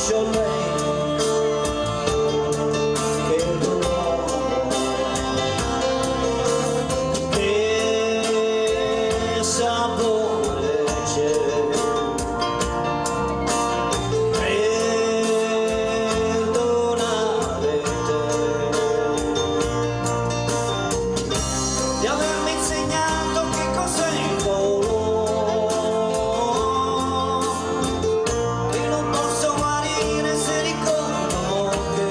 bacio lei che l'uomo che sapore c'è. Perdonare te di avermi insegnato che cos'è il dolore. Io non posso guarire se ricordo che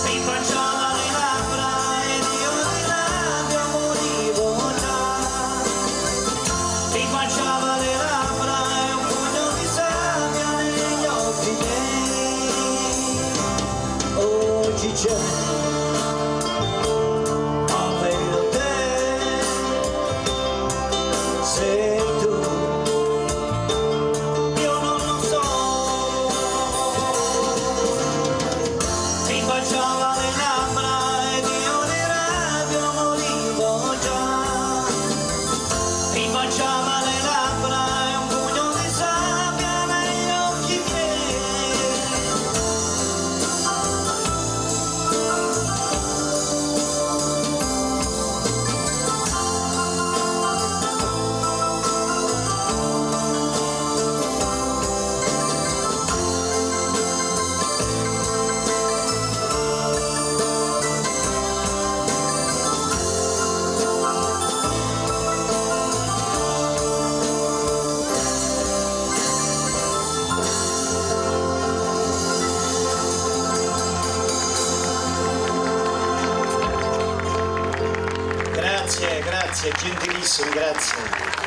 mi baciava le labbra ed io di labbra morivo già. Mi baciava le labbra e un pugno di sabbia negli occhi miei. Oggi c'è, ma vedo te, sei tu, io non lo so. Mi baciava le labbra ed io di rabbia morivo già. Mi baciava le labbra e un pugno di sabbia negli occhi miei. Grazie, gentilissimo, grazie.